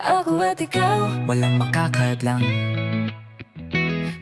Ako at ikaw, walang makakadlang.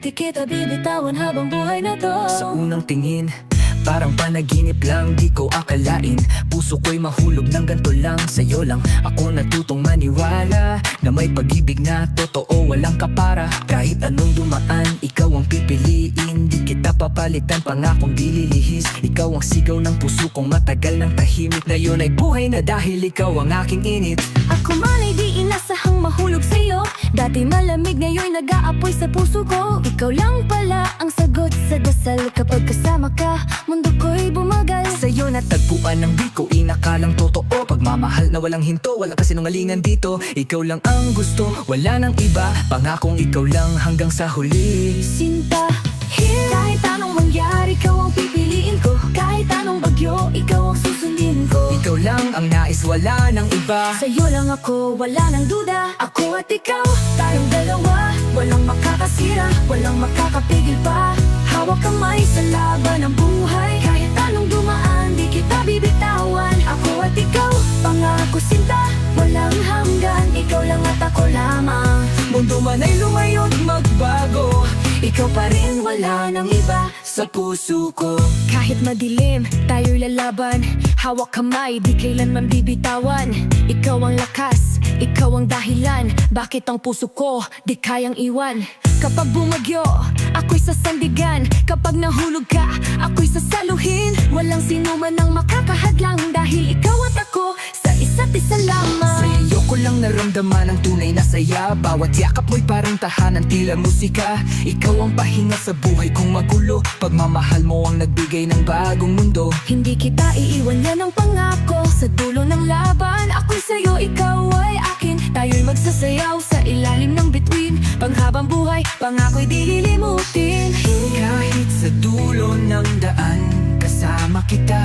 di kita bibitawan habang buhay na to. Sa unang tingin, parang panaginip lang, di ko akalain puso ko'y mahulog ng ganito lang. Sa'yo lang ako natutong maniwala na may pag-ibig na totoo, walang kapara. Kahit anong dumaan, ikaw ang pipiliin. Di kita papalitan, pangakong di lilihis. Ikaw ang sigaw ng puso kong matagal ng tahimik. Ngayon ay buhay na dahil ikaw ang aking init. Ako man ay di inasahang mahulog sa'yo. Dati malamig, ngayon'y nag-aapoy sa puso ko. Ikaw lang pala ang sagot sa dasal. Kapag kasama ka, mundo ko'y bumagal. Sa'yo natagpuan ng di ko inakalang totoo. Pagmamahal na walang hinto, walang kasinungalingan dito. Ikaw lang ang gusto, wala nang iba. Pangakong ikaw lang hanggang sa huli. Sinta, here. Kahit anong mangyari, ikaw ang pipiliin ko. Kahit anong bagyo, ikaw ang susundin ko. Ikaw lang ang nais, wala nang iba. Sa'yo lang ako, wala nang duda. Ako at ikaw, tayong dalawa. Walang makakasira, walang makakapigil pa. Hawak kamay sa laban ng buhay. Kahit anong dumaan, di kita bibitawan. Ako at ikaw, pangako sinta, walang hanggan. Ikaw lang at ako lamang. Mundo man ay lumayo't magbago, Ikaw pa rin, wala nang iba sa puso ko. Kahit madilim, tayo'y lalaban. Hawak kamay, di kailanman bibitawan. Ikaw ang lakas, ikaw ang dahilan. Bakit ang puso ko di kayang iwan? Kapag bumagyo, ako'y sasandigan. Kapag nahulog ka, ako'y sasaluhin. Walang sino man ang makakahadlang. Dahil ikaw at ako, sa isa't isa lamang. Sa'yo ko lang naramdaman ang tunay na saya. Bawat yakap mo'y parang tahanan, tila musika. Ikaw ang pahinga sa buhay kong magulo. Pagmamahal mo ang nagbigay ng bagong mundo. Hindi kita iiwan, yan ang pangako. Sa dulo ng laban, ako'y sa'yo, ikaw ay akin. Tayo'y magsasayaw sa ilalim ng bituin. Panghabang buhay, pangako'y di lilimutin. Kahit sa dulo ng daan, kasama kita.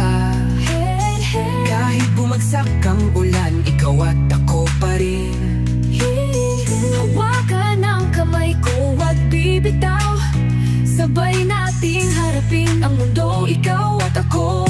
Hey, hey, Kahit bumagsak ang ulan, ikaw at ako pa rin. hey. Hawakan ang kamay ko, wag bibitaw. Sabay nating harapin ang mundo, ikaw at ako.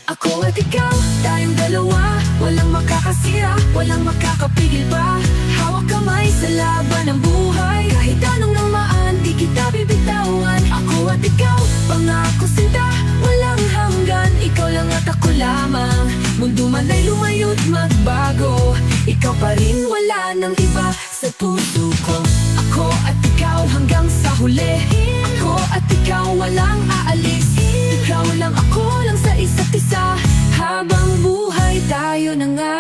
Ako at ikaw, tayong dalawa. Walang makakasira, walang makakapigil pa. Hawak kamay sa laban ng buhay. Kahit anong namaan, di kita bibitawan. Ako at ikaw, pangako sinta, walang hanggan. Ikaw lang at ako lamang. Mundo man ay lumayo't magbago, ikaw pa rin, wala nang iba sa puso ko. Ako at ikaw hanggang sa huli. Ako at ikaw, walang aalis. Ikaw lang, ako lang sa isa't isa. Habang buhay tayo na nga.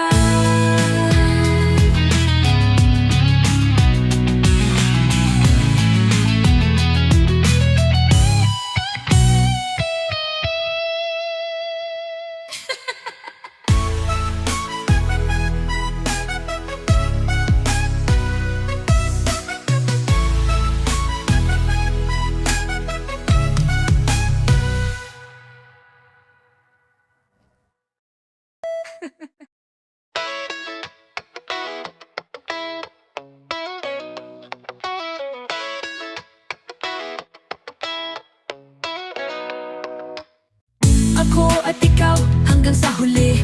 Ako at ikaw hanggang sa huli.